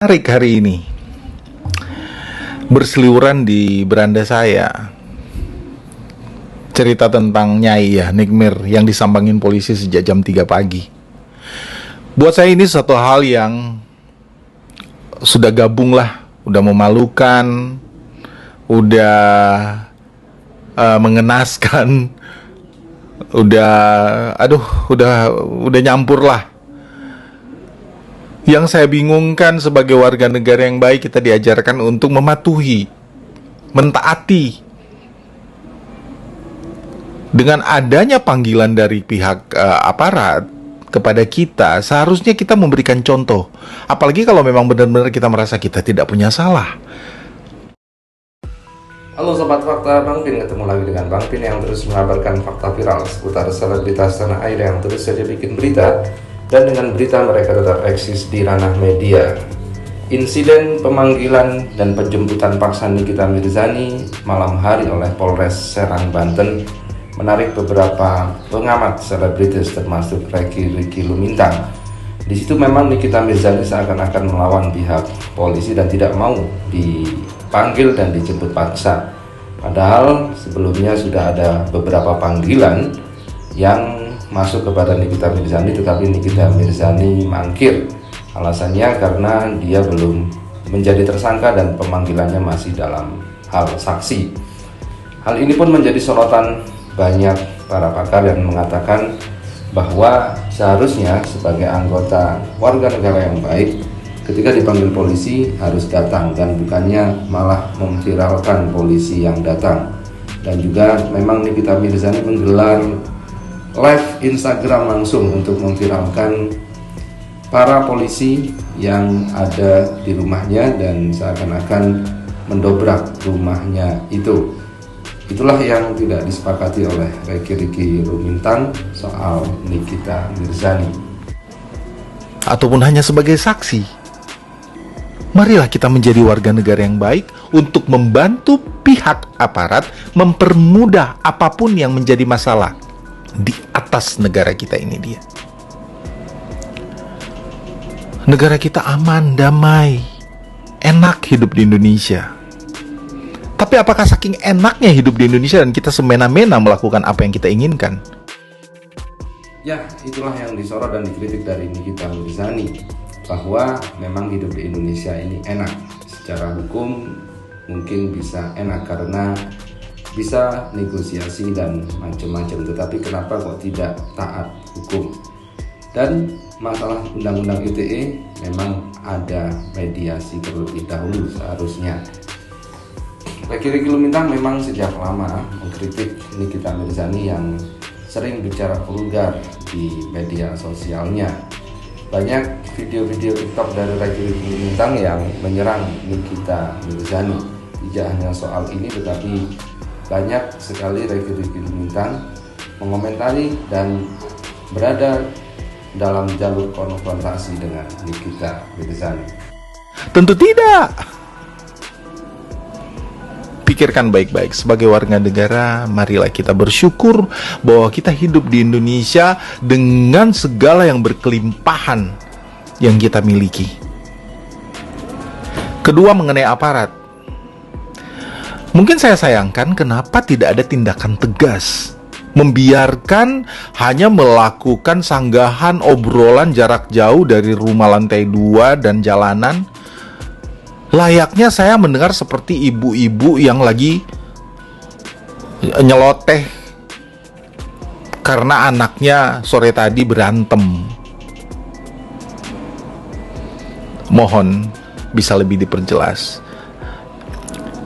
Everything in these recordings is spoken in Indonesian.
Menarik hari ini berseliweran di beranda saya cerita tentang Nyai Nikmir yang disambangin polisi sejak jam 3 pagi. Buat saya ini satu hal yang sudah gabung lah, udah memalukan, udah mengenaskan, udah nyampur lah. Yang saya bingungkan, sebagai warga negara yang baik, kita diajarkan untuk mematuhi, mentaati. Dengan adanya panggilan dari pihak aparat kepada kita, seharusnya kita memberikan contoh. Apalagi kalau memang benar-benar kita merasa kita tidak punya salah. Halo Sobat Fakta, Bang Pin ketemu lagi dengan Bang Pin yang terus mengabarkan fakta viral seputar selebritas tanah air yang terus saja bikin berita. Dan dengan berita mereka tetap eksis di ranah media. Insiden pemanggilan dan penjemputan paksa Nikita Mirzani malam hari oleh Polres Serang, Banten menarik beberapa pengamat selebritis termasuk Ricky Lumintang. Di situ memang Nikita Mirzani seakan-akan melawan pihak polisi dan tidak mau dipanggil dan dijemput paksa. Padahal sebelumnya sudah ada beberapa panggilan yang masuk kepada Nikita Mirzani, tetapi Nikita Mirzani mangkir. Alasannya karena dia belum menjadi tersangka dan pemanggilannya masih dalam hal saksi. Hal ini pun menjadi sorotan banyak para pakar yang mengatakan bahwa seharusnya sebagai anggota warga negara yang baik, ketika dipanggil polisi harus datang dan bukannya malah memviralkan polisi yang datang. Dan juga memang Nikita Mirzani menggelar live Instagram langsung untuk memviralkan para polisi yang ada di rumahnya dan seakan-akan mendobrak rumahnya itu. Itulah yang tidak disepakati oleh Ricky Lumintang soal Nikita Mirzani. Ataupun hanya sebagai saksi. Marilah kita menjadi warga negara yang baik untuk membantu pihak aparat mempermudah apapun yang menjadi masalah di atas negara kita ini dia. Negara kita aman, damai, enak hidup di Indonesia. Tapi apakah saking enaknya hidup di Indonesia dan kita semena-mena melakukan apa yang kita inginkan? Ya, itulah yang disorot dan dikritik dari Nikita Mirzani, bahwa memang hidup di Indonesia ini enak. Secara hukum mungkin bisa enak karena bisa negosiasi dan macam-macam, tetapi kenapa kok tidak taat hukum? Dan masalah undang-undang ITE memang ada mediasi terlebih dahulu seharusnya. Ricky Lumintang memang sejak lama mengkritik Nikita Mirzani yang sering bicara vulgar di media sosialnya. Banyak video-video TikTok dari Ricky Lumintang yang menyerang Nikita Mirzani. Tidak hanya soal ini, tetapi banyak sekali Ricky Lumintang mengomentari dan berada dalam jalur konfrontasi dengan Nikita Mirzani. Tentu tidak. Pikirkan baik-baik. Sebagai warga negara, marilah kita bersyukur bahwa kita hidup di Indonesia dengan segala yang berkelimpahan yang kita miliki. Kedua, mengenai aparat. Mungkin saya sayangkan kenapa tidak ada tindakan tegas, membiarkan hanya melakukan sanggahan obrolan jarak jauh dari rumah lantai 2 dan jalanan. Layaknya saya mendengar seperti ibu-ibu yang lagi nyeloteh karena anaknya sore tadi berantem. Mohon bisa lebih diperjelas.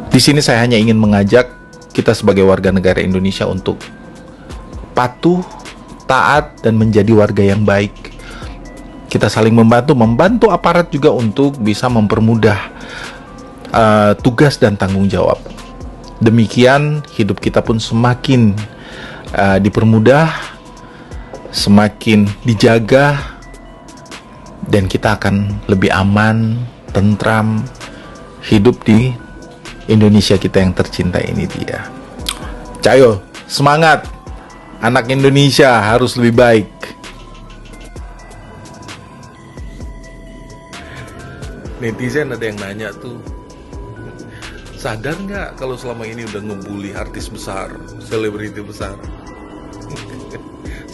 Di sini saya hanya ingin mengajak kita sebagai warga negara Indonesia untuk patuh, taat, dan menjadi warga yang baik. Kita saling membantu aparat juga untuk bisa mempermudah tugas dan tanggung jawab. Demikian hidup kita pun semakin dipermudah, semakin dijaga, dan kita akan lebih aman, tentram, hidup di Indonesia kita yang tercinta ini dia. Cayo, semangat! Anak Indonesia harus lebih baik. Netizen ada yang nanya tuh, sadar nggak kalau selama ini udah ngebully artis besar, selebriti besar?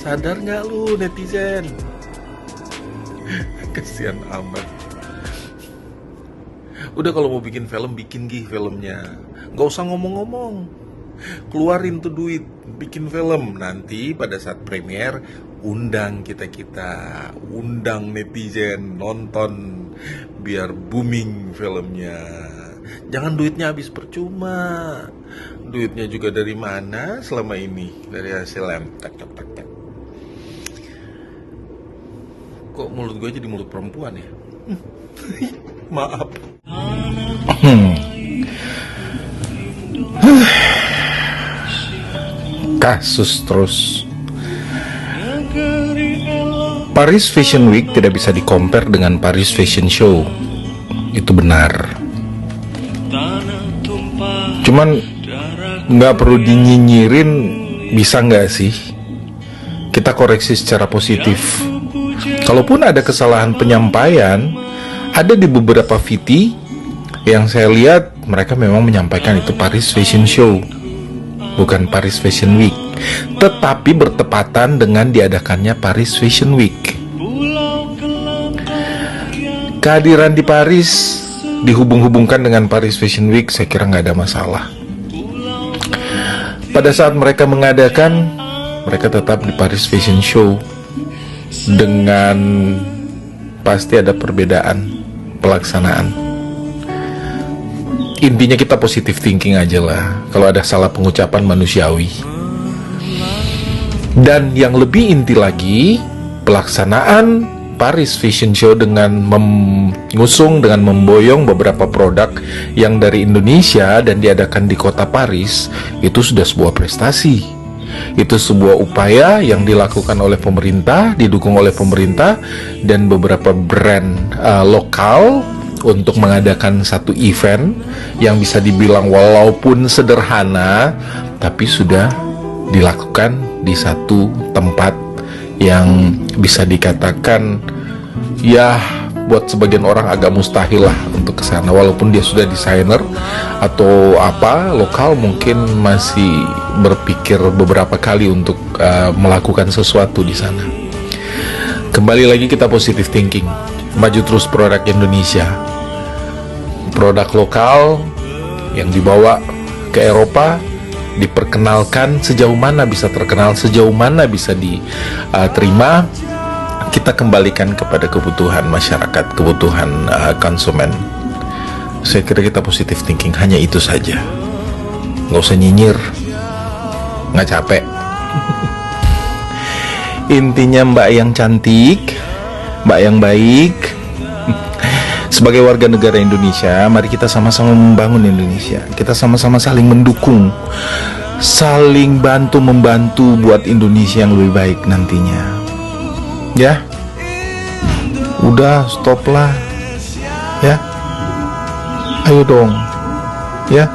Sadar nggak lu netizen? Kasihan amat. Udah kalau mau bikin film, bikin filmnya. Nggak usah ngomong-ngomong. Keluarin tuh duit, bikin film. Nanti pada saat premier, undang kita-kita, undang netizen nonton, biar booming filmnya. Jangan duitnya habis percuma. Duitnya juga dari mana selama ini? Dari hasil tak. Kok mulut gue jadi mulut perempuan ya? Maaf. Kasus terus. Paris Fashion Week tidak bisa di-compare dengan Paris Fashion Show. Itu benar. Cuman nggak perlu dinyinyirin, bisa nggak sih kita koreksi secara positif? Kalaupun ada kesalahan penyampaian, ada di beberapa VT yang saya lihat mereka memang menyampaikan itu Paris Fashion Show, bukan Paris Fashion Week, tetapi bertepatan dengan diadakannya Paris Fashion Week. Kehadiran di Paris dihubung-hubungkan dengan Paris Fashion Week, saya kira nggak ada masalah. Pada saat mereka mengadakan, mereka tetap di Paris Fashion Show, dengan pasti ada perbedaan pelaksanaan. Intinya kita positive thinking aja lah. Kalau ada salah pengucapan, manusiawi. Dan yang lebih inti lagi, pelaksanaan Paris Fashion Show dengan mengusung, dengan memboyong beberapa produk yang dari Indonesia dan diadakan di kota Paris, itu sudah sebuah prestasi. Itu sebuah upaya yang dilakukan oleh pemerintah, didukung oleh pemerintah dan beberapa brand lokal untuk mengadakan satu event yang bisa dibilang walaupun sederhana, tapi sudah dilakukan di satu tempat yang bisa dikatakan ya buat sebagian orang agak mustahil lah untuk ke sana, walaupun dia sudah desainer atau apa lokal mungkin masih berpikir beberapa kali untuk melakukan sesuatu di sana. Kembali lagi kita positive thinking, maju terus produk Indonesia, produk lokal yang dibawa ke Eropa, diperkenalkan sejauh mana bisa terkenal, sejauh mana bisa diterima. Kita kembalikan kepada kebutuhan masyarakat, kebutuhan konsumen. Saya kira kita positive thinking, hanya itu saja. Nggak usah nyinyir, nggak capek. Intinya Mbak yang cantik, Mbak yang baik, sebagai warga negara Indonesia, mari kita sama-sama membangun Indonesia. Kita sama-sama saling mendukung, saling bantu-membantu buat Indonesia yang lebih baik nantinya. Ya, udah stop lah, ya, ayo dong, ya.